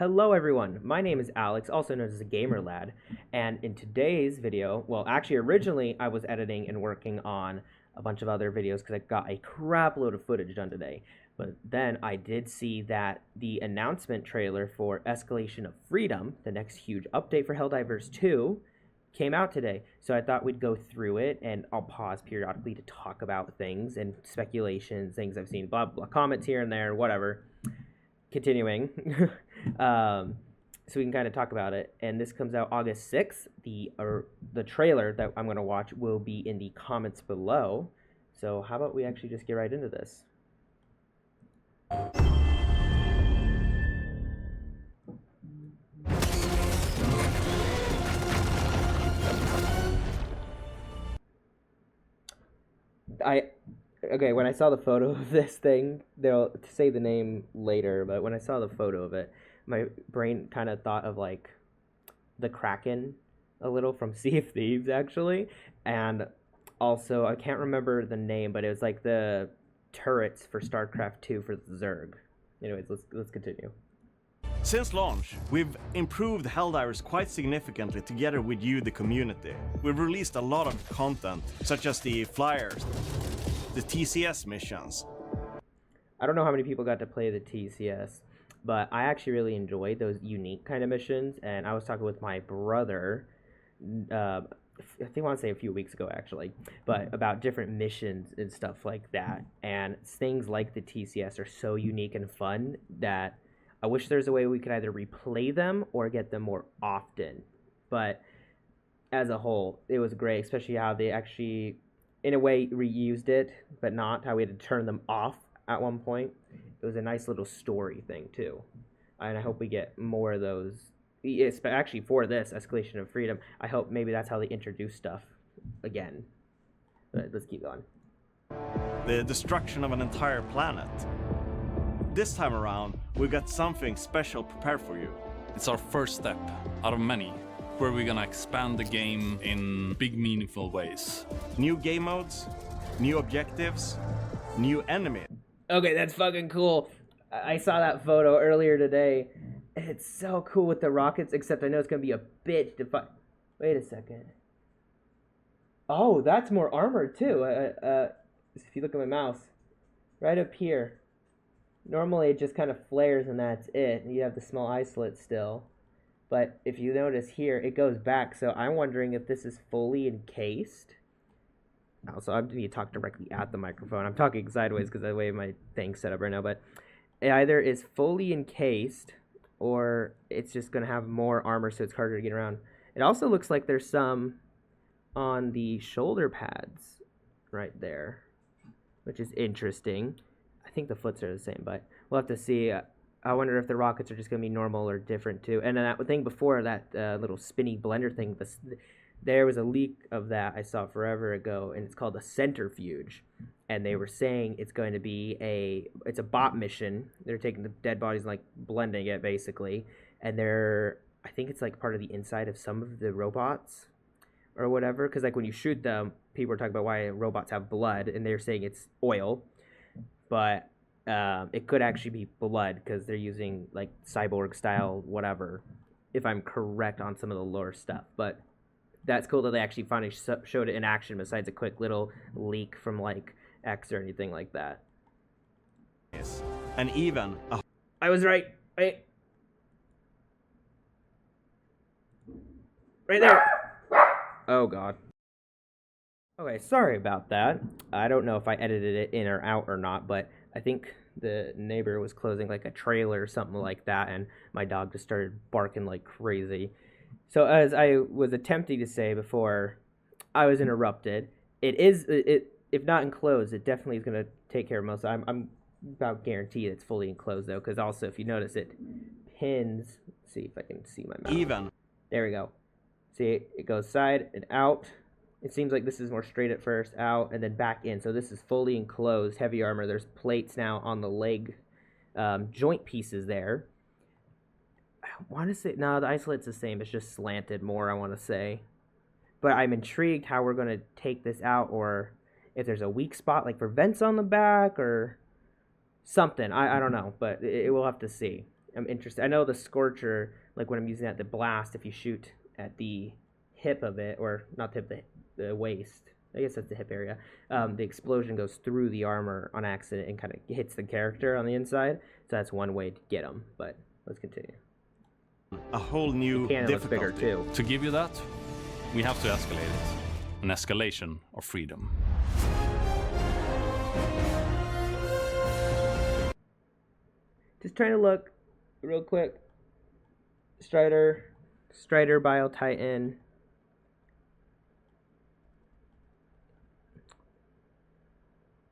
Hello everyone, my name is Alex, also known as the GamerLad, and in today's video, well actually originally I was editing and working on a bunch of other videos because I got a crap load of footage done today, but then I did see that the announcement trailer for Escalation of Freedom, the next huge update for Helldivers 2, came out today, so I thought we'd go through it, and I'll pause periodically to talk about things and speculations, things I've seen, blah blah, comments here and there, whatever. Continuing, so we can kind of talk about it. And this comes out August 6th. The trailer that I'm going to watch will be in the comments below. So how about we actually just get right into this? Okay, when I saw the photo of this thing, they'll say the name later, but when I saw the photo of it, my brain kind of thought of like the Kraken a little from Sea of Thieves, actually. And also, I can't remember the name, but it was like the turrets for StarCraft 2 for the Zerg. Anyways, let's continue. Since launch, we've improved Helldivers quite significantly together with you, the community. We've released a lot of content, such as the flyers, the TCS missions. I don't know how many people got to play the TCS, but I actually really enjoyed those unique kind of missions, and I was talking with my brother, I think I want to say a few weeks ago actually, but about different missions and stuff like that, and things like the TCS are so unique and fun that I wish there's a way we could either replay them or get them more often. But as a whole, it was great, especially how they actually, in a way, reused it, but not how we had to turn them off at one point. It was a nice little story thing, too. And I hope we get more of those. Actually, for this, Escalation of Freedom, I hope maybe that's how they introduce stuff again. But let's keep going. The destruction of an entire planet. This time around, we've got something special prepared for you. It's our first step out of many, where we're gonna expand the game in big, meaningful ways. New game modes, new objectives, new enemies. Okay, that's fucking cool. I saw that photo earlier today. It's so cool with the rockets, except I know it's gonna be a bitch to fight. Wait a second. Oh, that's more armor too. If you look at my mouse, right up here. Normally it just kind of flares and that's it. You have the small eye slit still. But if you notice here, it goes back. So I'm wondering if this is fully encased. Also, I need to talk directly at the microphone. I'm talking sideways because of the way my thing's set up right now. But it either is fully encased or it's just going to have more armor so it's harder to get around. It also looks like there's some on the shoulder pads right there, which is interesting. I think the foots are the same, but we'll have to see. I wonder if the rockets are just going to be normal or different too. And then that thing before that little spinny blender thing, there was a leak of that I saw forever ago, and it's called a centrifuge. And they were saying it's going to be it's a bot mission. They're taking the dead bodies and like blending it basically. And I think it's like part of the inside of some of the robots or whatever. Because like when you shoot them, people are talking about why robots have blood, and they're saying it's oil. But it could actually be blood because they're using like cyborg style whatever, if I'm correct on some of the lore stuff. But that's cool that they actually finally showed it in action besides a quick little leak from like X or anything like that. Yes. And even I was right. Right there. Oh god. Okay, sorry about that. I don't know if I edited it in or out or not, but I think the neighbor was closing like a trailer or something like that, and my dog just started barking like crazy. So as I was attempting to say before I was interrupted, if not enclosed, it definitely is going to take care of most. I'm about guaranteed it's fully enclosed though, because also if you notice it pins. Let's see if I can see my mouth. Even. There we go. See, it goes side and out. It seems like this is more straight at first, out, and then back in. So this is fully enclosed, heavy armor. There's plates now on the leg joint pieces there. I want to say, no, the isolete's the same. It's just slanted more, I want to say. But I'm intrigued how we're going to take this out, or if there's a weak spot, like for vents on the back, or something. I don't know, but we'll have to see. I'm interested. I know the Scorcher, like when I'm using that, the blast, if you shoot at the hip of it, or not the hip, the waist, I guess that's the hip area, the explosion goes through the armor on accident and kind of hits the character on the inside. So that's one way to get them. But let's continue. A whole new The cannon looks bigger difficulty. too. To give you that, we have to escalate it. An escalation of freedom. Just trying to look real quick. Strider Bio Titan.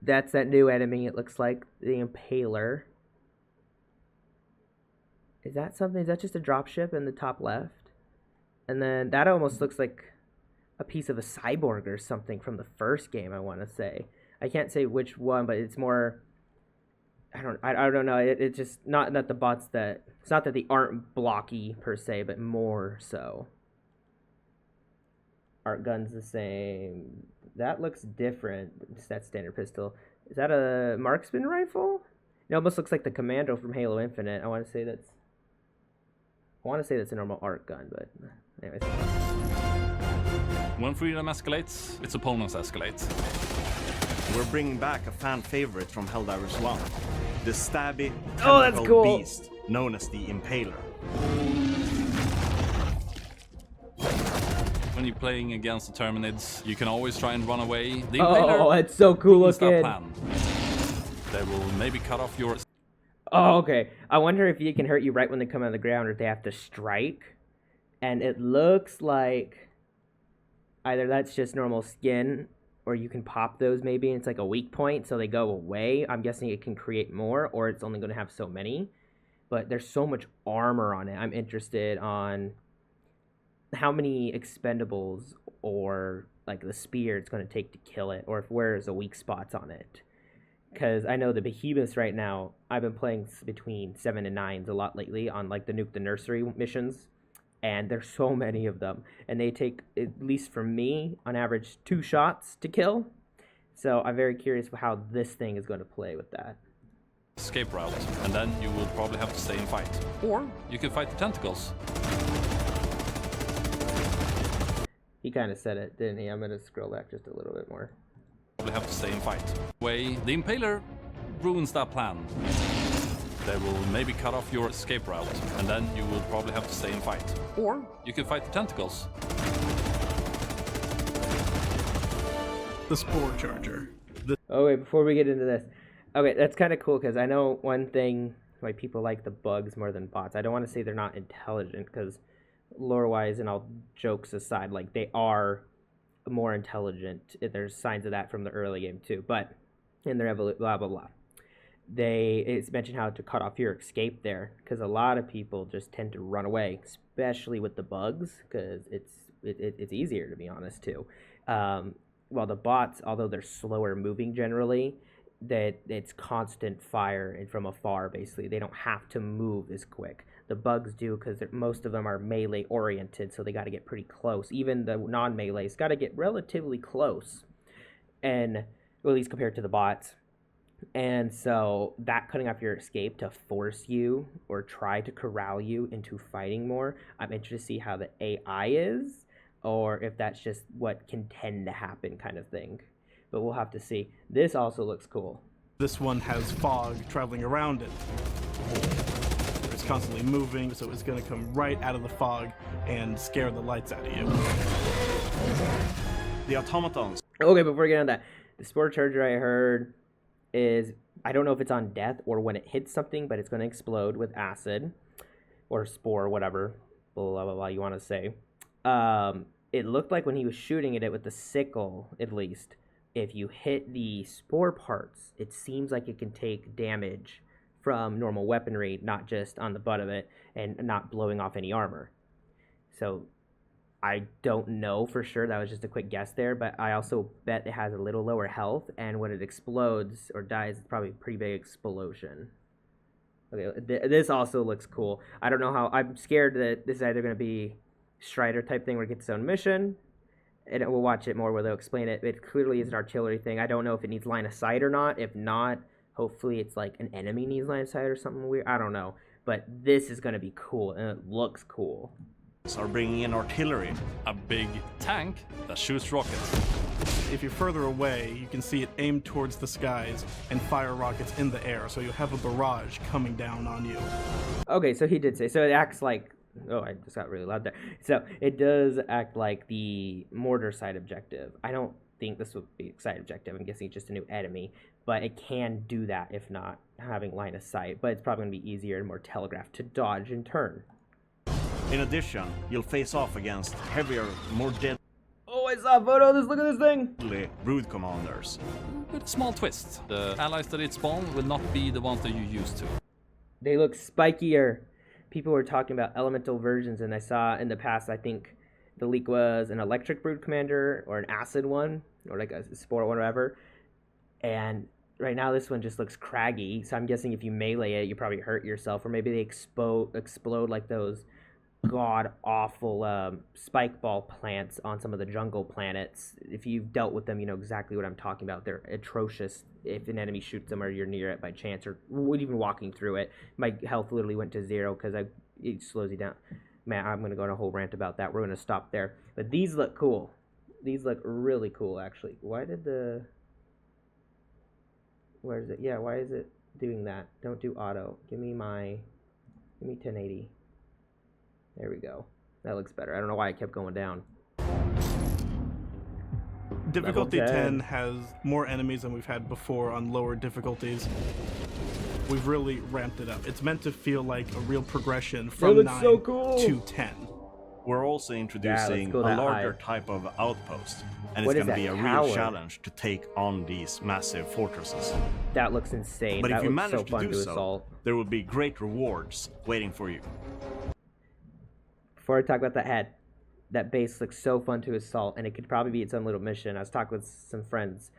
That's that new enemy, it looks like. The Impaler. Is that something? Is that just a dropship in the top left? And then that almost looks like a piece of a cyborg or something from the first game, I want to say. I can't say which one, but it's more... I don't know. It's just not that the bots that... It's not that they aren't blocky per se, but more so. Art gun's the same. That looks different. It's that standard pistol. Is that a marksman rifle? It almost looks like the Commando from Halo Infinite. I want to say that's a normal art gun, but anyways. When freedom escalates, its opponents escalate. We're bringing back a fan favorite from Helldivers 1. The stabby, Oh, that's tentacle cool. beast known as the Impaler. When you're playing against the Terminids, you can always try and run away. The Oh, Impaler it's so cool ruins that looking. plan. They will maybe cut off your... Oh, okay. I wonder if you can hurt you right when they come out of the ground or if they have to strike. And it looks like either that's just normal skin or you can pop those maybe and it's like a weak point so they go away. I'm guessing it can create more or it's only going to have so many. But there's so much armor on it. I'm interested on how many expendables or like the spear it's going to take to kill it or if where's the weak spots on it. Because I know the behemoths right now, I've been playing between 7 and 9s a lot lately on like the Nuke the Nursery missions. And there's so many of them. And they take, at least for me, on average 2 shots to kill. So I'm very curious how this thing is going to play with that. escape route, and then you will probably have to stay and fight. Or you can fight the tentacles. He kind of said it, didn't he? I'm going to scroll back just a little bit more. Probably have to stay and fight. The Impaler ruins that plan. They will maybe cut off your escape route, and then you will probably have to stay and fight. Or you can fight the tentacles. The Spore Charger. Oh, wait, before we get into this. Okay, that's kind of cool, because I know one thing why people like the bugs more than bots. I don't want to say they're not intelligent, because lore-wise and all jokes aside, like, they are more intelligent. There's signs of that from the early game, too. But in their blah, blah, blah. It's mentioned how to cut off your escape there, because a lot of people just tend to run away, especially with the bugs, because it's easier, to be honest, too. While the bots, although they're slower moving generally, that it's constant fire and from afar, basically. They don't have to move as quick. The bugs do, because most of them are melee oriented, so they got to get pretty close. Even the non-melees got to get relatively close, and well, at least compared to the bots. And so that cutting off your escape to force you or try to corral you into fighting more, I'm interested to see how the AI is, or if that's just what can tend to happen kind of thing. But we'll have to see. This also looks cool. This one has fog traveling around it. It's constantly moving, so it's going to come right out of the fog and scare the lights out of you. The automatons. Okay, before we get on that, the Spore Charger I heard is, I don't know if it's on death or when it hits something, but it's going to explode with acid or spore, whatever, blah, blah, blah, you want to say. It looked like when he was shooting it with the sickle, at least, if you hit the spore parts, it seems like it can take damage from normal weaponry, not just on the butt of it, and not blowing off any armor. So I don't know for sure. That was just a quick guess there, but I also bet it has a little lower health, and when it explodes or dies, it's probably a pretty big explosion. Okay, this also looks cool. I don't know how. I'm scared that this is either going to be Strider type thing where it gets its own mission, and we'll watch it more where they'll explain it. It clearly is an artillery thing. I don't know if it needs line of sight or not. If not, hopefully it's like an enemy needs line of sight or something weird. I don't know. but this is going to be cool, and it looks cool. Are bringing in artillery. A big tank that shoots rockets. If you're further away, you can see it aimed towards the skies and fire rockets in the air, so you have a barrage coming down on you. Okay, so he did say, so it acts like, oh, I just got really loud there. So it does act like the mortar side objective. I don't think this would be side objective. I'm guessing it's just a new enemy, but it can do that if not having line of sight, but it's probably going to be easier and more telegraphed to dodge and turn. In addition, you'll face off against heavier, more deadly Oh, I saw a photo of this. Look at this thing. brood commanders. With a small twist. The allies that it spawn will not be the ones that you used to. They look spikier. People were talking about elemental versions, and I saw in the past, I think the leak was an electric brood commander or an acid one, or like a spore one or whatever. And right now this one just looks craggy, so I'm guessing if you melee it, you probably hurt yourself, or maybe they explode like those god-awful spike ball plants on some of the jungle planets. If you've dealt with them, you know exactly what I'm talking about. They're atrocious if an enemy shoots them or you're near it by chance, or even walking through it. My health literally went to 0 because it slows you down. Man, I'm going to go on a whole rant about that. We're going to stop there. But these look cool. These look really cool, actually. Why did the... Where is it? Yeah, why is it doing that? Don't do auto. Give me 1080. There we go. That looks better. I don't know why it kept going down. Difficulty Level 10 has more enemies than we've had before on lower difficulties. We've really ramped it up. It's meant to feel like a real progression from 9 so cool. to 10. We're also introducing go a that larger high. type of outpost, and What it's is going to be that a tower? real challenge to take on these massive fortresses. That looks insane. But that if you looks manage so to fun do to so, assault. there will be great rewards waiting for you. Before I talk about that head, that base looks so fun to assault, and it could probably be its own little mission. I was talking with some friends,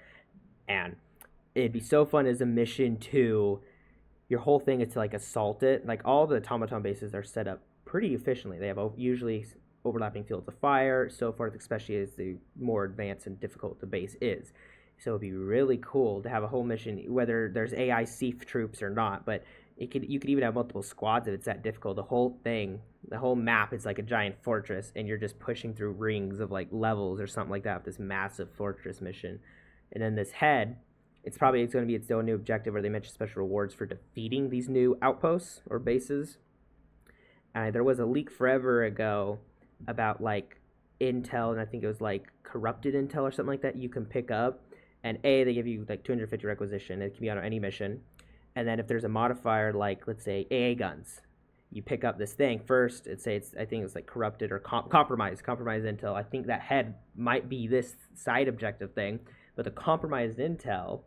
and it'd be so fun as a mission to... Your whole thing is to like assault it. Like all the automaton bases are set up pretty efficiently. They have usually overlapping fields of fire, so forth, especially as the more advanced and difficult the base is. So it'd be really cool to have a whole mission, whether there's AI Sief troops or not, but you could even have multiple squads if it's that difficult. The whole thing, the whole map is like a giant fortress, and you're just pushing through rings of like levels or something like that with this massive fortress mission. And then this head, it's going to be its own new objective where they mention special rewards for defeating these new outposts or bases. There was a leak forever ago about like intel, and I think it was like corrupted intel or something like that you can pick up. And they give you like 250 requisition. It can be on any mission. And then if there's a modifier like, let's say, AA guns, you pick up this thing first. I think it's like corrupted or compromised intel. I think that head might be this side objective thing. But the compromised intel,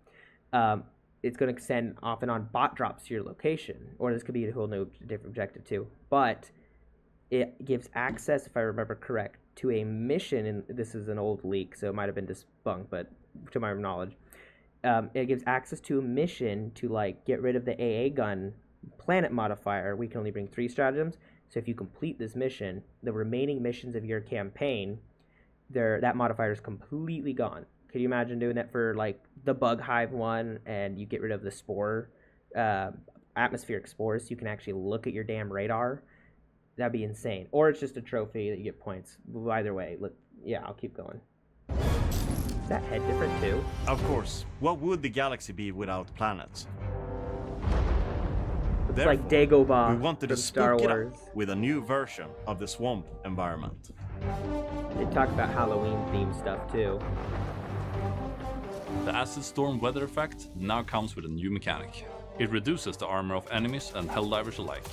it's going to send off and on bot drops to your location. Or this could be a whole new different objective too. But it gives access, if I remember correct, to a mission. And this is an old leak, so it might have been debunked, but to my knowledge, it gives access to a mission to like get rid of the AA gun planet modifier. We can only bring 3 stratagems. So if you complete this mission, the remaining missions of your campaign, that modifier is completely gone. Could you imagine doing that for like the bug hive one, and you get rid of the spore, atmospheric spores, so you can actually look at your damn radar? That'd be insane. Or it's just a trophy that you get points. Either way, look, yeah, I'll keep going. Is that head different too? Of course, what would the galaxy be without planets? Looks Therefore, like Dagobah we wanted to from Star spook it Wars. up with a new version of the swamp environment. They talk about Halloween themed stuff too. The Acid Storm weather effect now comes with a new mechanic. It reduces the armor of enemies and Helldivers alike.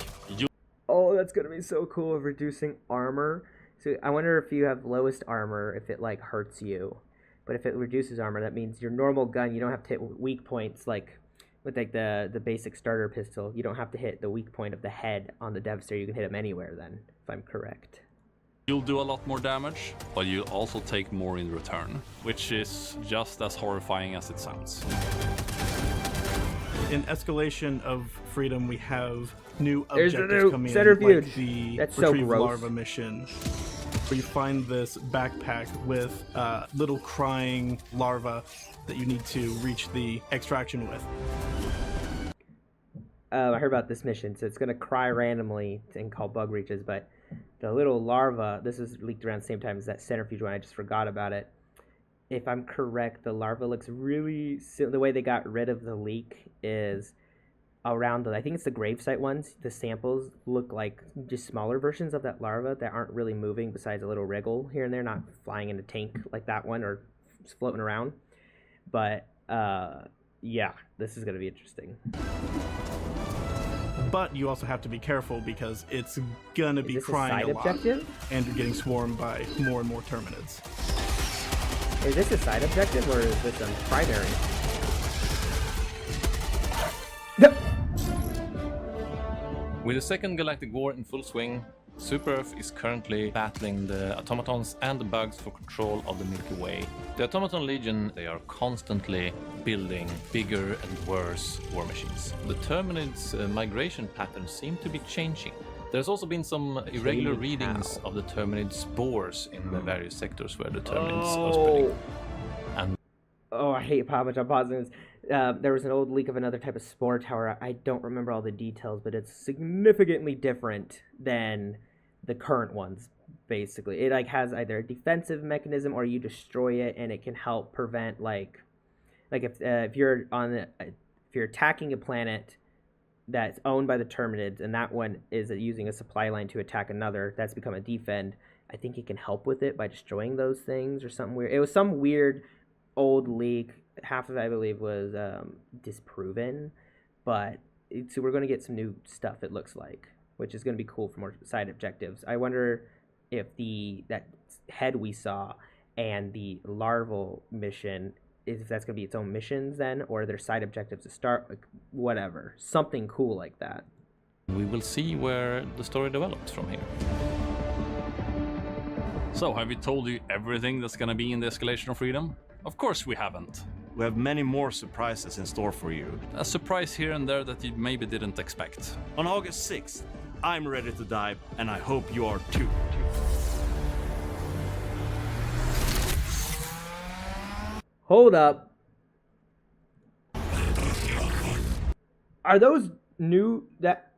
Oh, that's gonna be so cool of reducing armor. So I wonder if you have lowest armor, if it like hurts you. But if it reduces armor, that means your normal gun, you don't have to hit weak points like with like the basic starter pistol. You don't have to hit the weak point of the head on the Devastator. You can hit them anywhere then, if I'm correct. You'll do a lot more damage, but you'll also take more in return, which is just as horrifying as it sounds. In Escalation of Freedom, we have new There's a objectives new coming centrifuge. in, like the That's so Retrieve gross. Larva mission, where you find this backpack with little crying larvae that you need to reach the extraction with. I heard about this mission, so it's gonna cry randomly and call bug reaches. But the little larva, this was leaked around the same time as that centrifuge one. I just forgot about it. If I'm correct, the larva looks really. The way they got rid of the leak is around I think it's the gravesite ones. The samples look like just smaller versions of that larva that aren't really moving, besides a little wriggle here and there, not flying in a tank like that one or floating around. But yeah, this is gonna be interesting. But you also have to be careful because it's gonna be crying a lot, and you're getting swarmed by more and more Terminids. Is this a side objective or is this a primary? With the second galactic war in full swing, Super Earth is currently battling the automatons and the bugs for control of the Milky Way. The Automaton Legion, they are constantly building bigger and worse war machines. The Terminids' migration patterns seem to be changing. There's also been some irregular readings of the Terminid spores in the various sectors where the Terminids are spreading. And I hate how much I'm pausing this. There was an old leak of another type of spore tower. I don't remember all the details, but it's significantly different than the current ones. Basically, it has either a defensive mechanism or you destroy it, and it can help prevent if you're attacking a planet that's owned by the Terminids, and that one is using a supply line to attack another that's become a defend. I think it can help with it by destroying those things or something weird. It was some weird old leak. Half of it, I believe, was disproven, but so we're going to get some new stuff, it looks like, which is going to be cool for more side objectives. I wonder if that head we saw and the larval mission, if that's going to be its own missions then, or their side objectives to start, like whatever, something cool like that. we will see where the story develops from here. So, have we told you everything that's gonna be in the Escalation of Freedom? Of course we haven't. We have many more surprises in store for you. A surprise here and there that you maybe didn't expect. On August 6th, I'm ready to dive, and I hope you are too. Hold up. Are those new?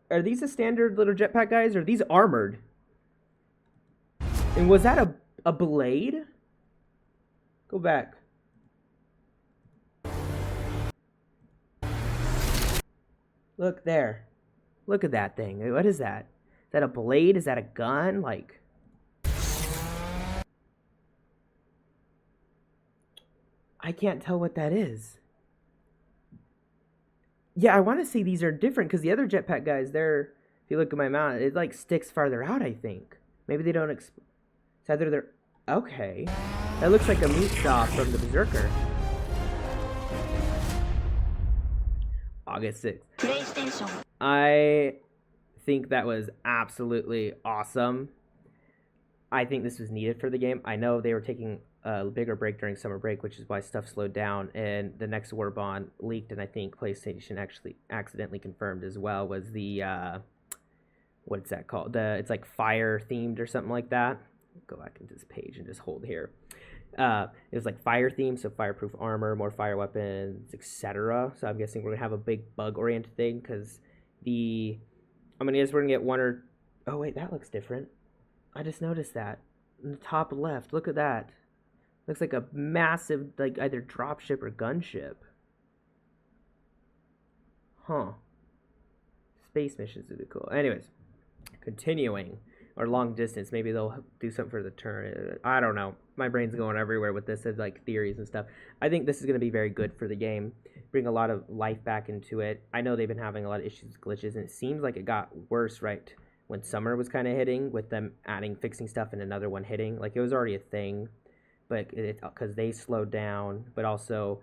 Are these the standard little jetpack guys, or are these armored? And was that a blade? Go back. Look there. Look at that thing. What is that? Is that a blade? Is that a gun? Like... I can't tell what that is. Yeah, I want to say these are different because the other jetpack guys, if you look at my mount, it like sticks farther out, I think. Maybe they don't it's either they're... Okay. That looks like a meat saw from the Berserker. August 6th. I think that was absolutely awesome. I think this was needed for the game. I know they were taking a bigger break during summer break, which is why stuff slowed down, and the next War Bond leaked, and I think PlayStation actually accidentally confirmed as well, was the what's that called? It's like fire themed or something like that. Go back into this page and just hold here. It was like fire themed, so fireproof armor, more fire weapons, etc. So I'm guessing we're gonna have a big bug oriented thing, because we're gonna get one or... Oh wait, that looks different. I just noticed that in the top left. Look at that. Looks like a massive, like, either dropship or gunship. Huh. Space missions would be cool. Anyways, continuing. Or long distance. Maybe they'll do something for the turn. I don't know. My brain's going everywhere with this, like theories and stuff. I think this is going to be very good for the game. Bring a lot of life back into it. I know they've been having a lot of issues with glitches, and it seems like it got worse right when summer was kind of hitting, with them fixing stuff and another one hitting. Like, it was already a thing, but because they slowed down, but also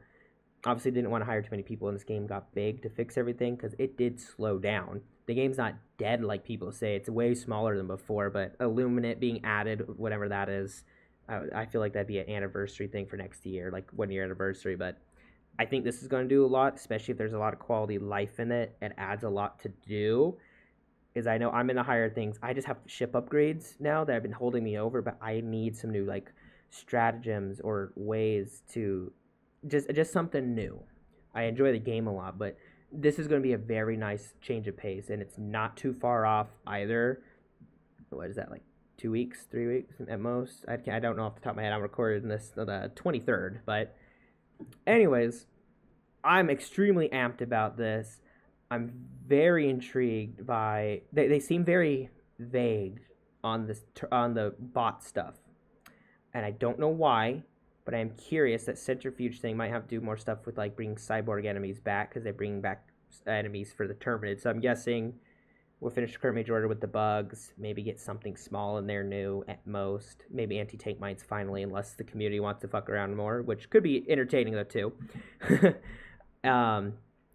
obviously didn't want to hire too many people, and this game got big to fix everything, because it did slow down. The game's not dead like people say. It's way smaller than before, but Illuminate being added, whatever that is, I feel like that'd be an anniversary thing for next year, like 1 year anniversary. But I think this is going to do a lot, especially if there's a lot of quality life in it. It adds a lot to do. Is I know I'm in the higher things. I just have ship upgrades now that have been holding me over, but I need some new like stratagems or ways to just something new. I enjoy the game a lot, but this is going to be a very nice change of pace, and it's not too far off either. What is that, like 2 weeks, 3 weeks at most? I don't know off the top of my head. I'm recording this the 23rd, but anyways, I'm extremely amped about this. I'm very intrigued by they seem very vague on the bot stuff, and I don't know why, but I am curious. That centrifuge thing might have to do more stuff with like bringing cyborg enemies back, because they're bringing back enemies for the Terminid. So I'm guessing we'll finish the current major order with the bugs, maybe get something small in there new at most, maybe anti-tank mines finally, unless the community wants to fuck around more, which could be entertaining though too.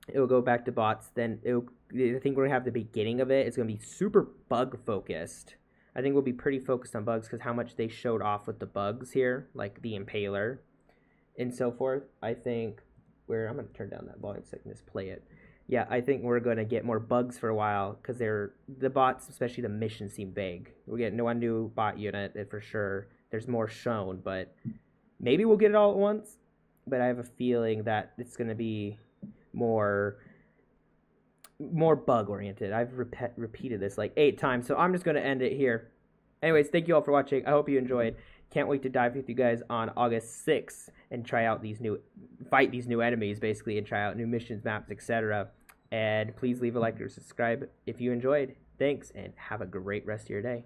It'll go back to bots. Then I think we're gonna have the beginning of it. It's gonna be super bug focused. I think we'll be pretty focused on bugs because how much they showed off with the bugs here, like the Impaler and so forth. I think I'm gonna turn down that volume so I can just play it. Yeah, I think we're gonna get more bugs for a while because the bots, especially the missions, seem vague. We're getting one new bot unit for sure. There's more shown, but maybe we'll get it all at once. But I have a feeling that it's gonna be more bug oriented. I've repeated this like 8 times, so I'm just going to end it here. Anyways, thank you all for watching. I hope you enjoyed. Can't wait to dive with you guys on August 6th and try out fight these new enemies basically, and try out new missions, maps, etc. And please leave a like or subscribe if you enjoyed. Thanks, and have a great rest of your day.